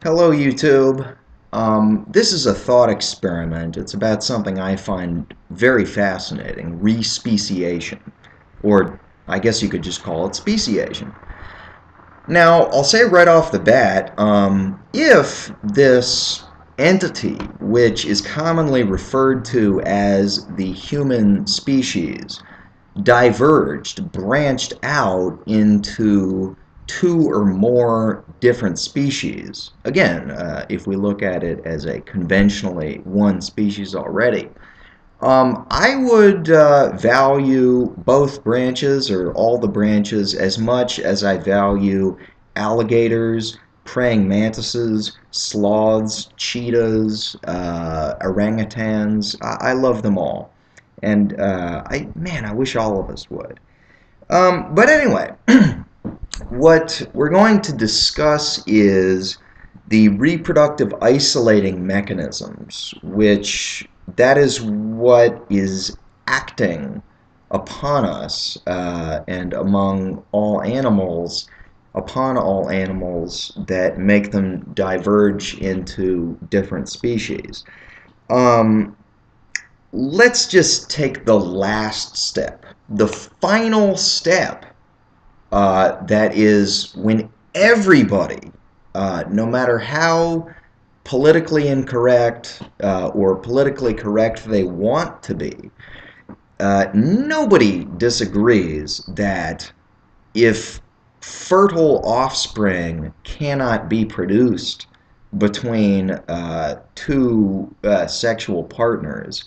Hello, YouTube. This is a thought experiment. It's about something I find very fascinating, respeciation, or I guess you could just call it speciation. Now, I'll say right off the bat, if this entity, which is commonly referred to as the human species, diverged, branched out into two or more different species. Again, if we look at it as a conventionally one species already, I would value both branches or all the branches as much as I value alligators, praying mantises, sloths, cheetahs, orangutans. I love them all. And I wish all of us would. But anyway, what we're going to discuss is the reproductive isolating mechanisms, which that is what is acting upon us and among all animals, upon all animals that make them diverge into different species. Let's just take the last step, the final step, that is when everybody, no matter how politically incorrect or politically correct they want to be, nobody disagrees that if fertile offspring cannot be produced between two sexual partners,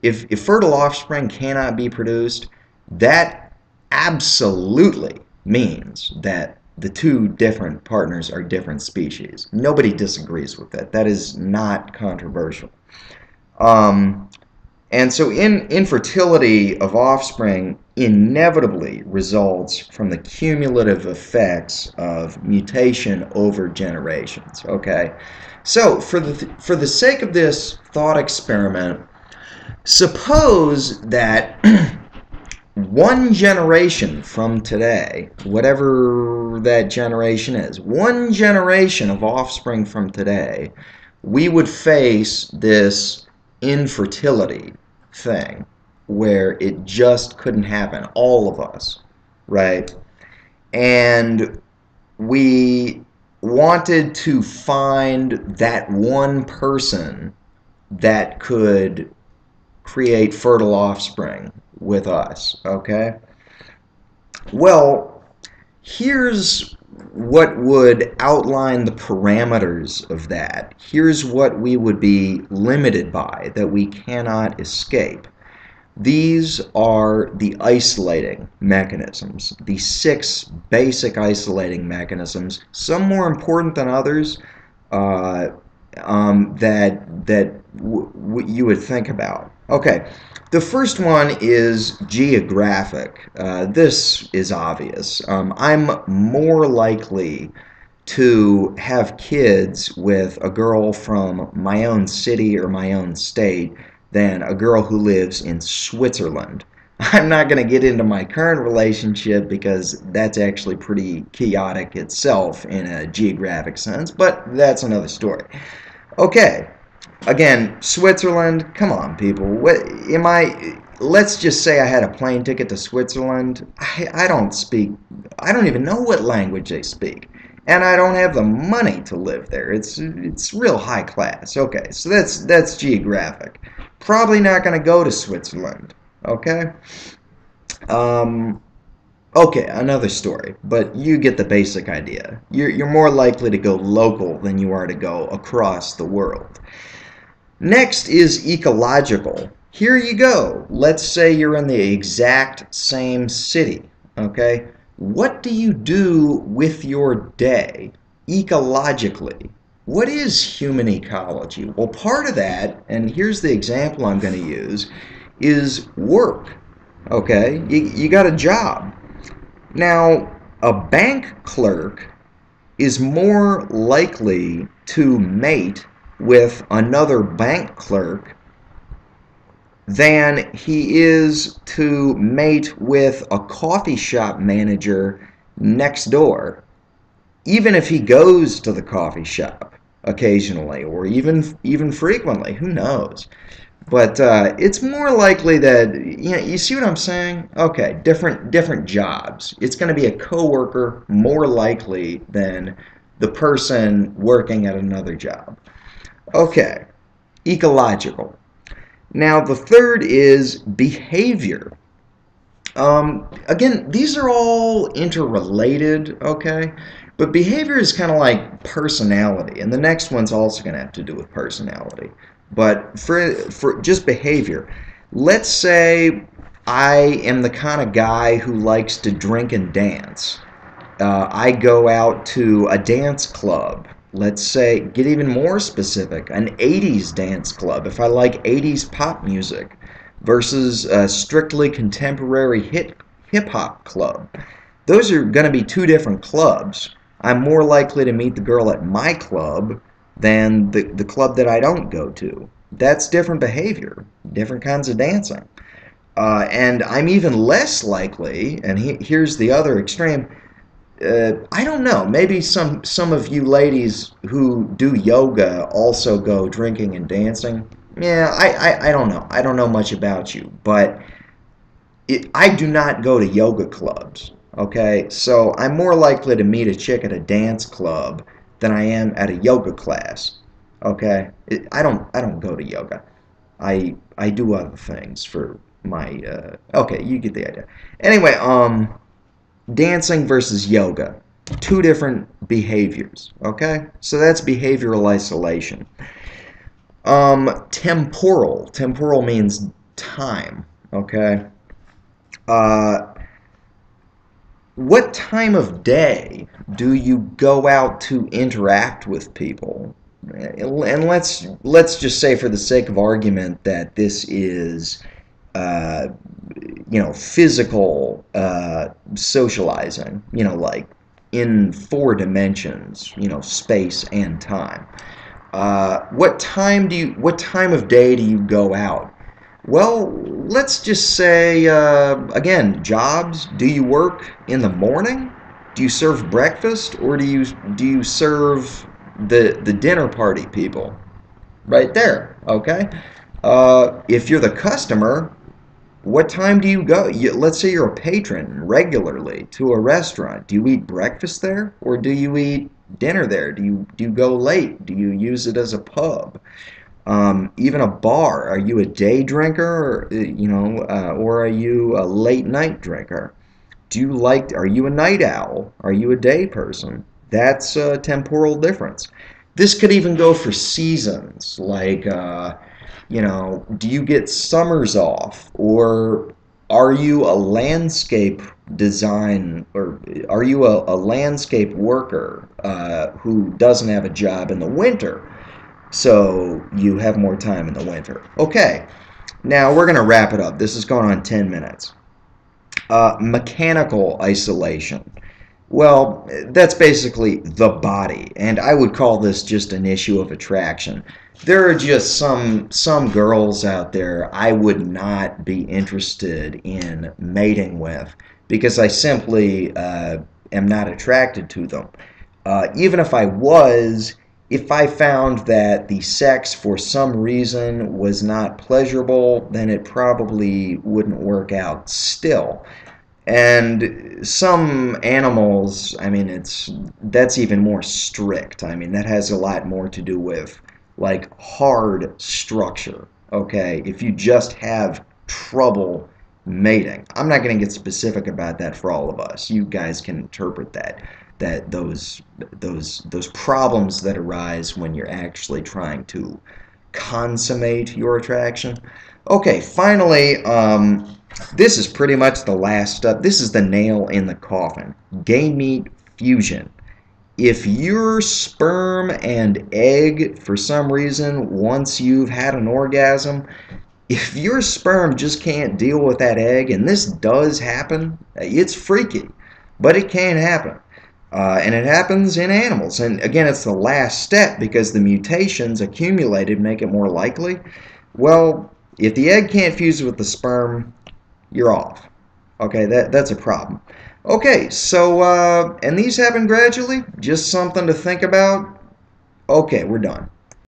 if fertile offspring cannot be produced, that absolutely means that the two different partners are different species. Nobody disagrees with that. That is not controversial. And so infertility of offspring inevitably results from the cumulative effects of mutation over generations. Okay, so for the sake of this thought experiment, suppose that one generation from today, whatever that generation is, one generation of offspring from today, we would face this infertility thing where it just couldn't happen, all of us, right? And we wanted to find that one person that could create fertile offspring with us, okay? Well, here's what would outline the parameters of that. Here's what we would be limited by, that we cannot escape. These are the isolating mechanisms, the 6 basic isolating mechanisms, some more important than others, that you would think about. Okay, the first one is geographic. This is obvious. I'm more likely to have kids with a girl from my own city or my own state than a girl who lives in Switzerland. I'm not going to get into my current relationship because that's actually pretty chaotic itself in a geographic sense, but that's another story. Okay, again, Switzerland, come on, people. Let's just say I had a plane ticket to Switzerland. I don't even know what language they speak. And I don't have the money to live there. It's real high class. Okay, so that's geographic. Probably not going to go to Switzerland. Okay? Okay, another story, but you get the basic idea. You're more likely to go local than you are to go across the world. Next is ecological. Here you go. Let's say you're in the exact same city. Okay? What do you do with your day ecologically? What is human ecology? Well, part of that, and here's the example I'm going to use, is work. Okay? You got a job. Now, a bank clerk is more likely to mate with another bank clerk than he is to mate with a coffee shop manager next door, even if he goes to the coffee shop. occasionally, or even frequently. Who knows? But it's more likely that, you see what I'm saying? Okay, different jobs. It's going to be a coworker more likely than the person working at another job. Okay, ecological. Now the third is behavior. Again, these are all interrelated, okay? But behavior is kind of like personality, and the next one's also going to have to do with personality. But for just behavior, let's say I am the kind of guy who likes to drink and dance. I go out to a dance club. Let's say, get even more specific, an 80s dance club if I like 80s pop music versus a strictly contemporary hip hop club. Those are going to be two different clubs. I'm more likely to meet the girl at my club than the club that I don't go to. That's different behavior, different kinds of dancing. And I'm even less likely, and here's the other extreme, I don't know. Maybe some of you ladies who do yoga also go drinking and dancing. Yeah, I don't know. I don't know much about you, but I do not go to yoga clubs. Okay, so I'm more likely to meet a chick at a dance club than I am at a yoga class. Okay, I don't go to yoga. I do other things for my. Okay, you get the idea. Anyway, dancing versus yoga, two different behaviors. Okay, so that's behavioral isolation. Temporal means time. Okay, uh, what time of day do you go out to interact with people? And let's just say, for the sake of argument, that this is uh, physical socializing, like in four dimensions, space and time. What time of day do you go out? Well, let's just say, again, jobs. Do you work in the morning? Do you serve breakfast, or do you serve the dinner party people? Right there, okay? If you're the customer, what time do you go? Let's say you're a patron regularly to a restaurant. Do you eat breakfast there, or do you eat dinner there? Do you go late? Do you use it as a pub? Even a bar. Are you a day drinker, or are you a late night drinker? Are you a night owl? Are you a day person? That's a temporal difference. This could even go for seasons, like, do you get summers off? Or are you a landscape design, or are you a landscape worker who doesn't have a job in the winter? So you have more time in the winter. Okay, now we're going to wrap it up. This is going on 10 minutes. Mechanical isolation. Well, that's basically the body, and I would call this just an issue of attraction. There are just some girls out there I would not be interested in mating with because I simply am not attracted to them. Even if I was, if I found that the sex for some reason was not pleasurable, then it probably wouldn't work out still. And some animals, I mean, that's even more strict. I mean, that has a lot more to do with like hard structure. Okay, if you just have trouble mating, I'm not going to get specific about that for all of us. You guys can interpret that those problems that arise when you're actually trying to consummate your attraction. Okay, finally, this is pretty much the last step. This is the nail in the coffin. Gamete fusion. If your sperm and egg, for some reason, once you've had an orgasm, if your sperm just can't deal with that egg, and this does happen, it's freaky, but it can happen. And it happens in animals. And again, it's the last step because the mutations accumulated make it more likely. Well, if the egg can't fuse with the sperm, you're off. Okay, that's a problem. Okay, so, and these happen gradually, just something to think about. Okay, we're done.